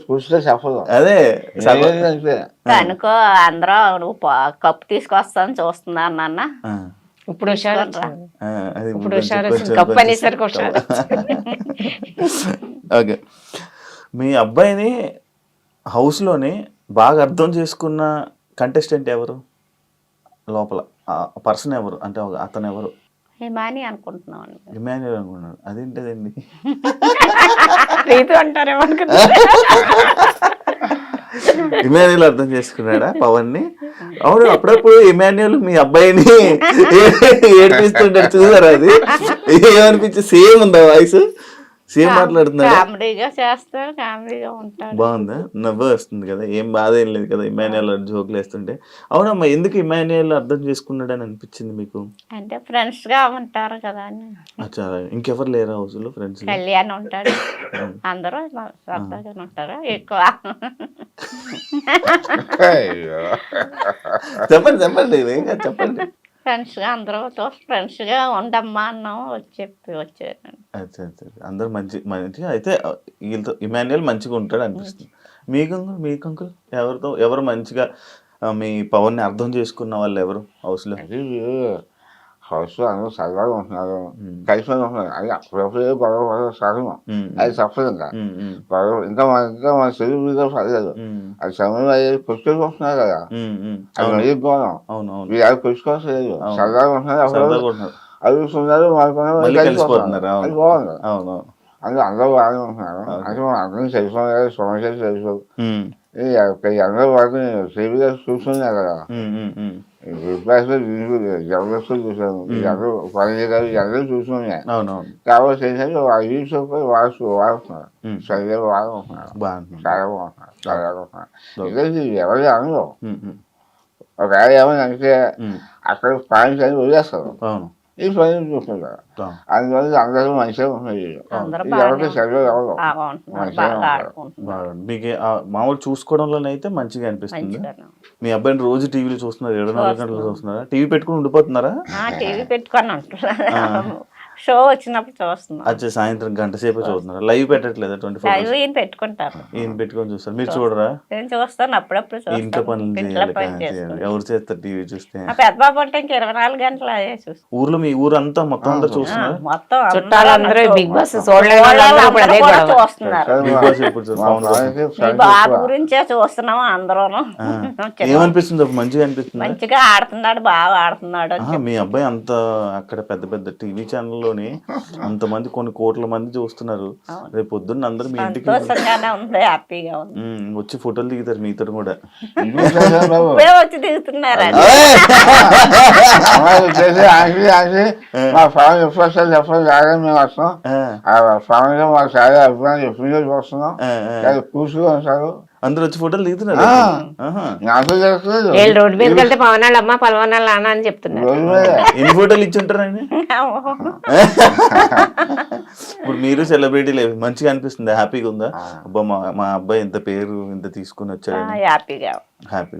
కూర్చుంటే చెప్పదు. అదే కనుకో అందరూ నువ్వు కప్పు తీసుకొస్తాను చూస్తున్నా అన్న. ఇప్పుడు హుషారు అది ఇప్పుడు హుషారు కొంచెం కప్పు అనేసరికి హుషారు. ఓకే. మీ అబ్బాయిని హౌస్లోని బాగా అర్థం చేసుకున్న కంటెస్టెంట్ ఎవరు లోపల? పర్సన్ ఎవరు అంటే అతను ఎవరు? హిమాని అనుకుంటున్నాం. ఇమాన్యుయల్ అనుకున్నాడు. అదేంటదండి? రీతు అంటారేమో అనుకున్నా. ఇమాన్యుయల్ అర్థం చేసుకున్నాడా పవన్ ని? అవును, అప్పుడప్పుడు ఇమాన్యుయల్ మీ అబ్బాయిని ఏడిపిస్తుంటాడు, చూసారా? అది ఏమనిపించి సేమ్ ఉందా వాయిస్? సేమ్ మాట్లాడుతున్నాడు. కామెడీగా చేస్తాడు, కామెడీగా ఉంటాడు. బాగుందా? నవ్వు వస్తుంది కదా, ఏం బాధ ఏం లేదు కదా ఇమాన్యుయల్ జోకులు వేస్తుంటే. అవునమ్మా, ఎందుకు ఇమాన్యుయల్ అర్థం చేసుకున్నాడు అని అనిపించింది మీకు? అంటే ఫ్రెండ్స్ గా ఉంటారు కదా అని. అచ్చా, ఇంకెవరు లేరా హౌస్ లో ఫ్రెండ్స్? కళ్యాణ్ ఉంటాడు, అందరూ సరదాగా ఉంటారు ఎక్కువ. చెప్పండి ఏం కాదు, చెప్పండి. ఫ్రెండ్స్ గా అందరూ ఫ్రెండ్స్ గా ఉండమ్మా అన్నాము, వచ్చారు. అచ్చా, అందరు మంచిగా అయితే వీళ్ళతో ఇమాన్యుయల్ మంచిగా ఉంటాడు అనిపిస్తుంది. మీకు అంకుల్ ఎవరు మంచిగా మీ పవన్ ని అర్థం చేసుకున్న వాళ్ళు ఎవరు హౌస్ లో? హౌస్ లో అందరూ సరదాగా ఉంటున్నారు, కలిసి ఉంటున్నారు. అది అప్పుడప్పుడు గొడవ సహజం, అది తప్పదు. ఇంకా గొడవ ఇంకా మన తెలుగు మీద పడలేదు. అది సమయం అయ్యేది పుష్కలు వస్తున్నారు కదా, అది మరీ గౌరవం. మీరు అది పుష్కోవట్లేదు, సరదాగా ఉంటున్నారు, అడుగుతున్నారు, అది బాగుంది. అందరూ బాగానే ఉంటున్నారు. అంటే మనం అందరం తెలుసుకోవాలి, సమస్యలు తెలుసుకో. అందరూ వాటిని టీవీగా చూస్తున్నారు కదా, విప్లాస్లో జబర్దస్త్ చూసాను, అందరూ పని గారు అందరూ చూస్తున్నాయి. కాబట్టి ఏంటంటే యూస్ వాడుతున్నారు, సరిగ్గా వాడుకుంటున్నారు, చాలా బాగుంటున్నారు, చాలా బాగుంటున్నారు. ఎందుకంటే ఎవరి అనరు, ఒకవేళ ఏమైనా అంటే అక్కడ పాయింట్స్ అని వదిలేస్తారు, ఈ పని చూస్తుంటారు. అందువల్ల అందరూ మంచిగా ఉంటున్నారు. ఎవరికి సరిగ్గా ఎవరు మీకు మామూలు చూసుకోవడంలోనైతే మంచిగా అనిపిస్తుంది. మీ అబ్బాయిని రోజు టీవీలో చూస్తున్నారు, 24 గంటలు చూస్తున్నారా? టీవీ పెట్టుకుని ఉండిపోతున్నారా? టీవీ పెట్టుకొని ఉంటున్నారు, షో వచ్చినప్పుడు చూస్తున్నాం. అచ్చా, సాయంత్రం గంట సేపు చూస్తున్నారా? లైవ్ పెట్టట్లేదా? 24 ఈయన పెట్టుకుంటారు, ఈయన పెట్టుకొని చూస్తారు, మీరు చూడరా? నేను చూస్తాను, అప్పుడప్పుడు ఇంట్లో పనులు చేయాలి, ఎవరు చేస్తారు టీవీ చూస్తే? పెద్ద బాబు అంటే ఇంక 24 గంటలు అదే చూస్తాను. ఊర్లో మీ ఊరంతా మొత్తం అందరూ చూస్తున్నారు, మొత్తం చుట్టాలందరూ బిగ్ బాస్ చూస్తున్నారు. బిగ్ బాస్ ఎప్పుడు చూస్తారు? బాబు గురించే చూస్తున్నాము అందరూ. ఏమనిపిస్తుంది? మంచిగా అనిపిస్తుంది, మంచిగా ఆడుతున్నాడు, బాగా ఆడుతున్నాడు. మీ అబ్బాయి అంత అక్కడ పెద్ద పెద్ద టీవీ ఛానల్లోని అంతమంది కొన్ని కోట్ల మంది చూస్తున్నారు. రేపు పొద్దున్న అందరూ మీ ఇంటికి ఉంది, హ్యాపీగా ఉంది. వచ్చి ఫోటోలు దిగుతారు మీతో కూడా. వచ్చి దిగుతున్నారు. మా ఫ్యామిలీ ఎప్పుడు వస్తారు చెప్పండి, రాగానే మేము వస్తాం. ఆ ఫ్యామిలీలో మాకు చాలా అభిప్రాయం ఎప్పుడు చూస్తున్నాం, కూర్చుని ఉంటారు, అందరూ వచ్చి ఫోటోలు దిగుతున్నారు. నాకు తెలుస్తుంది. రోడ్డు మీదకి వెళ్తే పవనాలు అమ్మ పలవనాలు అన్న అని చెప్తున్నారు. ఎన్ని ఫోటోలు ఇచ్చి ఉంటారండి? ఇప్పుడు మీరు సెలబ్రిటీలు, మంచిగా అనిపిస్తుంది, హ్యాపీగా ఉందా? అబ్బా మా అబ్బాయి ఇంత పేరు ఇంత తీసుకుని వచ్చాడు, హ్యాపీగా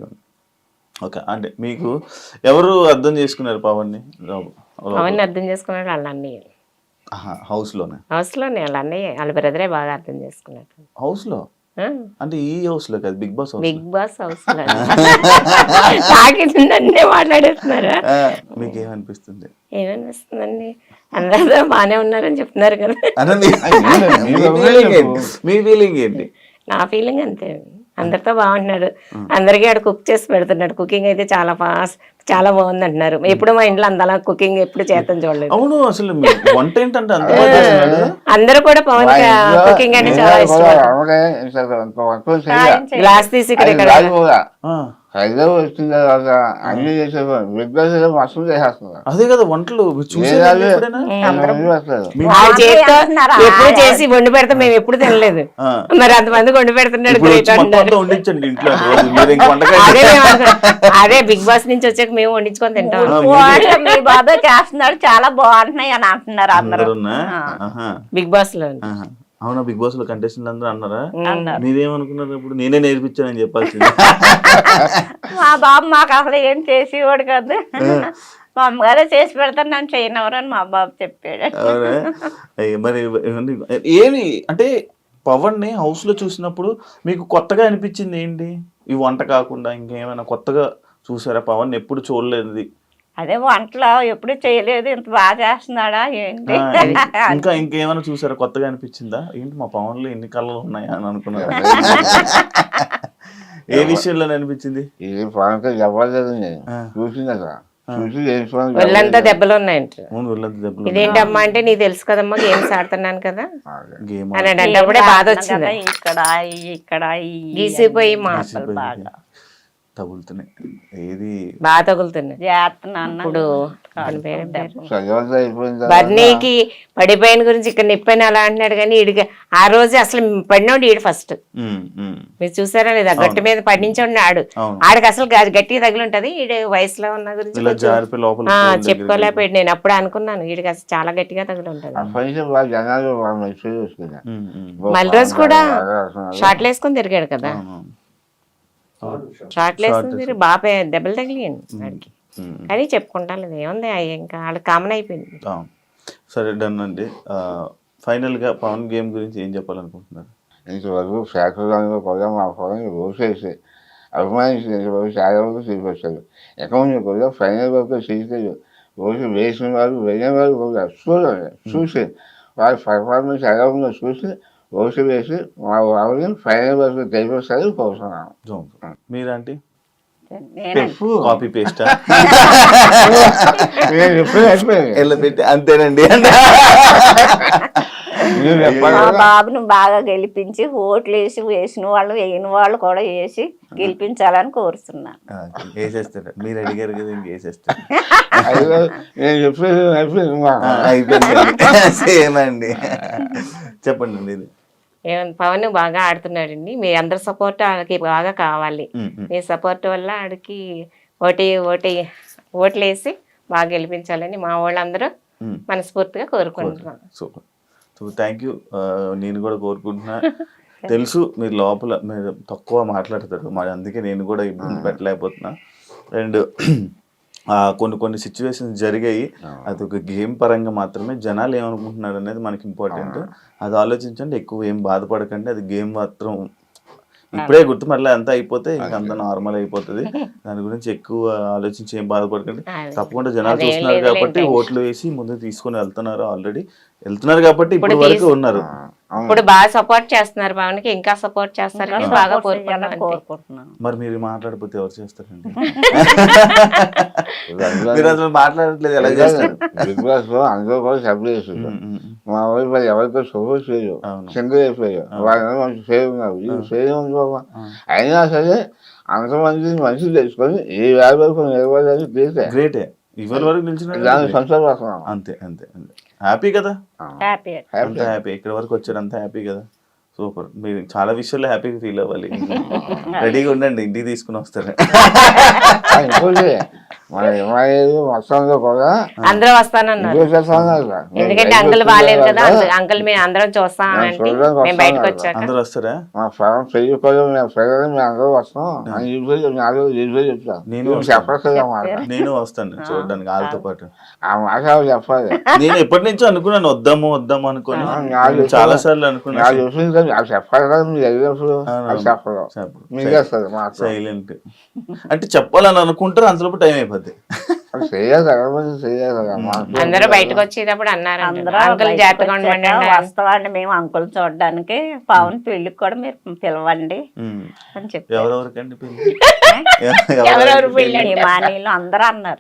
ఉంది. ఓకే, అంటే మీకు ఎవరు అర్థం చేసుకున్నారు పవన్ ని? పవన్ అర్థం చేసుకున్నాడు వాళ్ళ అన్నయ్య, హౌస్ లోనే వాళ్ళ అన్నయ్య వాళ్ళ బ్రదరే బాగా అర్థం చేసుకున్నాడు. హౌస్ లో అంటే ఈ హౌస్ లో కాదు, big boss house big boss house తాకి నన్నే మాట్లాడేస్తున్నారా? మీకు ఏమనిపిస్తుంది? ఏమనిపిస్తుందండి, అందరూ బాగానే ఉన్నారని చెప్తున్నారు కదా. అన్న మీ ఫీలింగ్ ఏంటి? నా ఫీలింగ్ అంతే, అందరితో బాగుంటున్నాడు. అందరికీ ఆడ కుక్ చేసి పెడుతున్నాడు. కుకింగ్ అయితే చాలా ఫాస్ట్, చాలా బాగుంది అంటున్నారు. ఎప్పుడు మా ఇంట్లో అంతలా కుకింగ్ ఎప్పుడు చేస్తాను చూడలేదు. అవును, అసలు మీ వంట ఏంటంటే అంత బాగా చేస్తున్నాడు. అందరూ కూడా పవన్ కుకింగ్ అంటే చాలా ఇష్టం. గ్లాస్ తీసి ఇక్కడ హైదరాబాద్ వచ్చిన తర్వాత అన్ని చేసేవారు. బిగ్ బాస్ మస్తు చేసేస్తున్నారు. అదే కదా వంటలు చూసారా ఎప్పుడైనా? ఆవిడ చేతితో ఎప్పుడు చేసి వండి పెడతాం, మేము ఎప్పుడు తినలేదు. మరి అంతమంది వండి పెడుతున్నాడు, గ్రేట్ అంటారు. వండించండి ఇంట్లో రోజు మీరు ఇంక వంటకాయ. అదే బిగ్ బాస్ నుంచి వచ్చాక మేము వండించుకొని తింటాం. మీ బాబాయ్ చేస్తున్నాడు, చాలా బాగుంటున్నాయి అని అంటున్నారు అందరూ బిగ్ బాస్ లో. అవునా, బిగ్ బాస్ లో కంటెస్టెంట్ అందరూ అన్నారా? మీరేమనుకున్నారు? ఇప్పుడు నేనే నేర్పించానని చెప్పాల్సింది. మా బాబు మాకు అసలు ఏం చేసేవాడు కాదు, మా అమ్మగారే చేసి పెడతాను, నన్ను చేయనవరని మా బాబు చెప్పాడు. అవునా? మరి ఏమి అంటే పవన్ ని హౌస్ లో చూసినప్పుడు మీకు కొత్తగా అనిపించింది ఏంటి? ఈ వంట కాకుండా ఇంకేమైనా కొత్తగా చూసారా? పవన్ ఎప్పుడు చూడలేదు. అదే వంటలో ఎప్పుడు చేయలేదు, ఇంత బాగా చేస్తున్నాడా ఏంటి? ఇంకా ఇంకేమైనా చూసారా? కొత్తగా అనిపించిందా? ఏంటి మా పవన్ లో ఎన్ని కళలు ఉన్నాయా అని అనుకున్నారు? ఏ విషయంలో అనిపించింది? ఇది పవన్ చెప్పలేదు, నేను చూసింది కదా, చూసి ఒళ్ళంతా దెబ్బలు ఉన్నాయంట. ఒళ్ళంతా దెబ్బలు. ఇదేంటమ్మా అంటే, నీకు తెలుసు కదమ్మా గేమ్స్ ఆడుతున్నాను కదా గేమ్ అని అన్నప్పుడే బాధ వచ్చింది. ఇక్కడ గీసిపోయి మాటలు బాగా తగులుతున్నాయి, ఏది బాగా తగులుతున్నాయి. ఇప్పుడు బర్నీకి పడిపోయిన గురించి ఇక్కడ నిప్పని అలా అంటున్నాడు, కానీ ఈడికి ఆ రోజు అసలు పడినోడు ఈడు ఫస్ట్. మీరు చూసారా లేదా? గట్టి మీద పడించండి ఆడు, ఆడికి అసలు గట్టిగా తగిలి ఉంటది. ఈడు వయసులో ఉన్న గురించి చెప్పుకోలేకపోయాడు. నేను అప్పుడే అనుకున్నాను, ఈడికి అసలు చాలా గట్టిగా తగిలి ఉంటది. మళ్ళీ రోజు కూడా షార్ట్లు వేసుకొని తిరిగాడు కదా, షార్ట్లు వేసుకొని తిరిగి బాగా దెబ్బలు తగిలియండి వాడికి. కానీ చెప్పుకుంటా లేదు, ఏముంది ఇంకా వాళ్ళకి కామన్ అయిపోయింది. సరే, డన్ అండి. ఫైనల్ గా పవన్ గేమ్ గురించి ఏం చెప్పాలనుకుంటున్నారు? ఇంతవరకు శాఖలో కూడా మా పవన్ రోజేసి అభిమానించిన చాలా వరకు తీసుకొచ్చారు. అకౌంట్ కూడా ఫైనల్ వరకు తీసుకెళ్ళి రోజు వేసిన వాళ్ళు వెళ్ళిన వాళ్ళు కూడా చూసి వాళ్ళ పర్ఫార్మెన్స్ ఎలా ఉందో చూసి ఓటు వేసి మా వాళ్ళని ఫైనల్ వరకు తెలిపిస్తారు కోరుతున్నాను. మీరంటే కాపీ పేస్ట్ అంతేనండి. మా బాబును బాగా గెలిపించి ఓట్లు వేసిన వాళ్ళు వేయని వాళ్ళు కూడా వేసి గెలిపించాలని కోరుతున్నాను. వేసేస్తారు, మీరు అడిగారు కదా, ఇంకేసేస్తారు. సేమండి. చెప్పండి మీరు. పవన్ బాగా ఆడుతున్నాడండి, మీ అందరి సపోర్ట్ ఆడికి బాగా కావాలి. మీ సపోర్ట్ వల్ల ఆడికి ఓట్లు వేసి బాగా గెలిపించాలని మా వాళ్ళందరూ మనస్ఫూర్తిగా కోరుకుంటున్నాను. Super, so thank you. నేను కూడా కోరుకుంటున్నా. తెలుసు మీరు లోపల మీరు తక్కువ మాట్లాడతారు, మరి అందుకే నేను కూడా ఇబ్బంది పెట్టలేకపోతున్నా. అండ్ కొన్ని సిచ్యువేషన్స్ జరిగాయి, అది ఒక గేమ్ పరంగా మాత్రమే. జనాలు ఏమనుకుంటున్నారు అనేది మనకి ఇంపార్టెంట్, అది ఆలోచించండి. ఎక్కువ ఏం బాధపడకండి, అది గేమ్ మాత్రం ఇప్పుడే గుర్తు, మళ్ళీ అంతా అయిపోతే ఇంకంత నార్మల్ అయిపోతుంది. దాని గురించి ఎక్కువ ఆలోచించి ఏం బాధపడకండి. తప్పకుండా జనాలు చూస్తున్నారు కాబట్టి ఓట్లు వేసి ముందు తీసుకొని ఆల్రెడీ వెళ్తున్నారు కాబట్టి ఇప్పుడు వరకు ఉన్నారు. ఇప్పుడు బాగా సపోర్ట్ చేస్తున్నారు పవన్ కి, ఇంకా సపోర్ట్ చేస్తారని బాగా కోరుకుంటున్నాను. మరి మీరు మాట్లాడకపోతే ఎవరు చేస్తారండి? మీరు అసలు మాట్లాడట్లేదు, ఎలా చేస్తారు? బిగ్ బాస్ లో అందరూ కూడా సప్లై చేస్తారు. మా వైపు ఎవరితో సపోర్ట్ చేయరు, సింగిల్ అయిపోయారు. వాళ్ళు ఫెయిల్ ఉన్నారు, ఇది ఫెయిల్ ఉంది బాబా. అయినా సరే అంతమంది మనిషి తెచ్చుకొని ఈ వ్యాపారం నిలబడాలని గ్రేటే. ఇవాళ వరకు నిలిచిన దాన్ని సంతోషపడుతున్నాం. అంతే అంతే అంతే, హ్యాపీ కదా, అంత హ్యాపీ. ఇక్కడ వరకు వచ్చారు, అంత హ్యాపీ కదా. సూపర్, మీరు చాలా విషయాల్లో హ్యాపీగా ఫీల్ అవ్వాలి. రెడీగా ఉండండి, ఇంటికి తీసుకుని వస్తారు. మన ఏమాలేదు మొత్తంలో కూడా అందరూ వస్తానన్నారు ఇంకో చేస్తాను కదా. ఎందుకంటే అంకుల్ బాగాలేదు కదా అంకుల్ మేము అందరం చూస్తాం అంటే మేము బయటకు వచ్చాక అందరూ వస్తారా? మా ఫలం పెళ్లి కూడా మేము పిల్లలు మేము అందరూ వస్తాం అని ఇంట్లో చెప్తాను. నేను చెప్పట్లేదు అన్నమాట. నేను వస్తాను చూడడానికి వాళ్ళతో పాటు. ఆ మాట ఆవిడ చెప్పాలి. నేను ఎప్పటి నుంచో అనుకున్నాను వద్దాము అనుకుని చాలా సార్లు అనుకున్నాను. నాకు చూసింది కదా అది చెప్పాలి కదా మీరు వెళ్ళినప్పుడు అది చెప్పదు మీకు వస్తుంది మాట సైలెంట్ అంటే చెప్పాలని అనుకుంటారు అంతలోపు టైం అయిపోద్ది. అది చేయాలి కదా చేయాలి కదా మాట అందరూ బయటకు వచ్చేటప్పుడు అన్నారు అందరూ అంకుల్ బయటకు జాగ్రత్తగా వచ్చాక ఉండండి వస్తామండి మేము అంకుల్ చూడడానికి పవన్ పెళ్లికి కూడా మీరు పిలవండి అని చెప్పి ఎవరెవరికండి పెళ్లి? ఎవరెవరు పెళ్లి ఈ మానీలు అందరూ అన్నారు.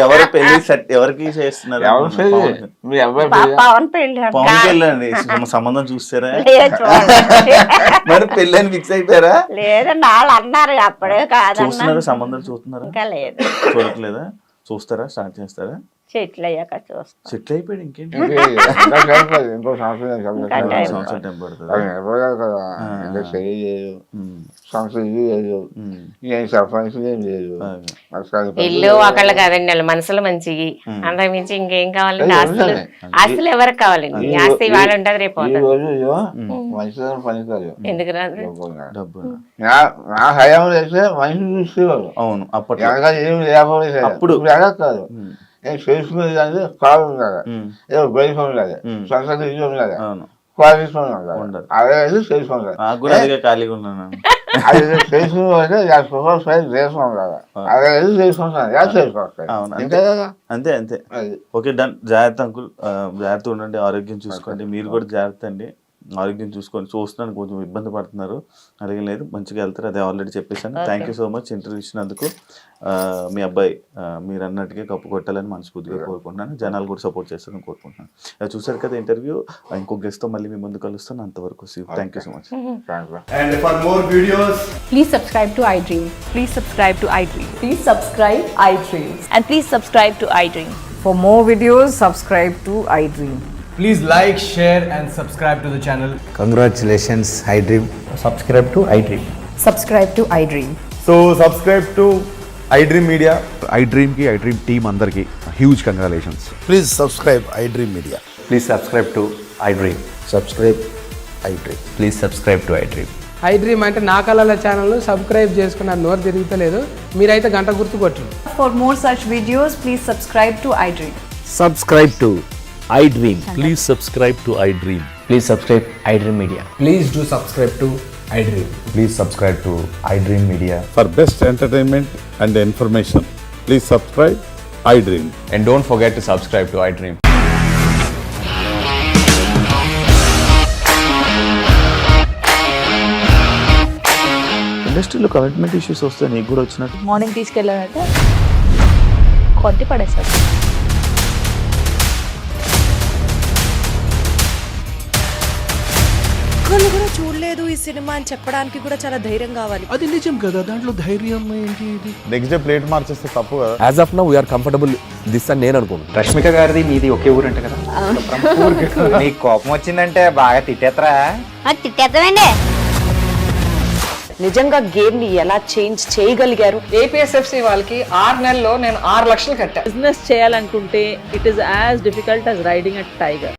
ఎవరు పెళ్లి సెట్ ఎవరికి చేస్తున్నారు? ఎవరు పెళ్లి? మీ అబ్బాయి పెళ్లి? పవన్ పెళ్లి అంటే పవన్ పెళ్ళి అండి సంబంధం చూస్తారా? లేదు చూడండి. మరి పెళ్ళి అని ఫిక్స్ అయిపోయారా? లేదండి వాళ్ళు అన్నారు అప్పుడే కాదన్నా చూస్తున్నారు సంబంధాలు చూస్తున్నారా? ఇంకా లేదు చూడట్లేదా? చూస్తారా? స్టార్ట్ చేస్తారా? చెట్లు అయ్యాక చూస్తాం. సెటిల్ అయిపోయాడు ఇంకేంటి? ఇంకా చెప్పలేదు. ఇంకో సంవత్సరం ఇంకా టైం. సంవత్సరం టైం పడుతుంది. అది నిలబడదు కదా. ఇంకా చేయలేదు సంవత్సరం ఇది లేదు ఏం చెప్పాల్సి ఏం లేదు. ఇల్లు ఒకళ్ళు కాదండి వాళ్ళ మనసులు మంచివి అంతకు మించి ఇంకేం కావాలండి ఆస్తులు ఆస్తులు ఎవరికి కావాలండి ఈ ఆస్తి వాళ్ళు ఉంటది రేపు ఈ పోతుంది. రోజు మనిషి పనికాదు. ఎందుకు రాదు డబ్బు నా హయాం చేస్తే మనిషి చూసేవాళ్ళు. అవును అప్పట్లో. వెనకాల ఏమి లేకపోతే అప్పుడు. ఎలా కాదు నేను చేసుకునేది అంటే కాలు ఉండాలి, ఏదో బయట ఉండాలి, సొంత ఇల్లు ఉండాలి, అవును క్వాలిటీ ఉండాలి. ఉండదు. అదే చేసుకుంటారు. నాకు కూడా అదిగా ఖాళీగా ఉన్నాను. అది చేసుకుంటే 50 రూపాయలు దేశం ఉండాలి. అదే చేసుకుంటాను ఎలా చేసుకుంటాను అవును అంతే కదా. అంతే అంతే. అది ఓకే డన్. జాగ్రత్త అంకుల్, జాగ్రత్త ఉండండి, ఆరోగ్యం చూసుకోండి. మీరు కూడా జాగ్రత్త అండి, ఆరోగ్యం చూసుకోండి. చూస్తున్నాను కొంచెం ఇబ్బంది పడుతున్నారు, అలాగే లేదు మంచిగా వెళ్తారు, అదే ఆల్రెడీ చెప్పేశాను. Thank you so much interview ఇచ్చినందుకు. మీ అబ్బాయి మీరు అన్నట్టుగా కప్పు కొట్టాలని మనస్ఫూర్తిగా కోరుకుంటున్నాను. జనాలు కూడా సపోర్ట్ చేస్తారని కోరుకుంటున్నాను. చూసారు కదా ఇంటర్వ్యూ. ఇంకో గెస్ట్తో మళ్ళీ మీ ముందు కలుస్తాను. అంతవరకు thank you so much. Thank you. And for more videos, Please subscribe to iDream. Please subscribe to iDream. Please subscribe iDream. And please subscribe to iDream. For more videos, subscribe to iDream. please like, share, and subscribe to the channel. Congratulations, iDream. Subscribe to iDream. Subscribe to iDream. So subscribe to iDream Media. iDream ki iDream team andarki huge congratulations. Please subscribe iDream Media. Please subscribe to iDream. Subscribe iDream. Please subscribe to iDream. iDream అంటే నా కళల channel subscribe చేసుకున్నారు, నోరు తిరుగుతలేదు, మీరైతే గంట గుర్తు కొట్టండి. For more such videos, please subscribe to iDream. Subscribe to iDream. Please subscribe to iDream. Please subscribe iDream Media. Please do subscribe to iDream. Please subscribe to iDream Media. For best entertainment and information, please subscribe iDream. And don't forget to subscribe to iDream. ఇండస్ట్రీలో commitment issues వస్తే నీకు కూడా వచ్చినట్టు? Morning తీసుకెళ్ళారంటే కొట్టి పడేస్తారు. ఒక్కళ్ళు కూడా చూడలేదు ఈ సినిమా అని చెప్పడానికి కూడా చాలా ధైర్యం కావాలి. అది నిజం కదా, దాంట్లో ధైర్యం ఏంటి? ఇది నెక్స్ట్ డే ప్లేట్ మార్చేస్తే తప్పు కదా. As of now, we are comfortable this అని నేను అనుకుంటున్నాను. రష్మిక గారిది మీది ఒకే ఊరు అంట కదా. నీకు కోపం వచ్చిందంటే బాగా తిట్టేత్తరా? తిట్టేద్దామండి. నిజంగా గేమ్ ని ఎలా చేంజ్ చేయగలిగారు? ఏపీఎస్ఎఫ్సి వాళ్ళకి 6 నెలల్లో నేను 6 లక్షలు కట్టా. బిజినెస్ చేయాలనుకుంటే it is as difficult as riding a tiger.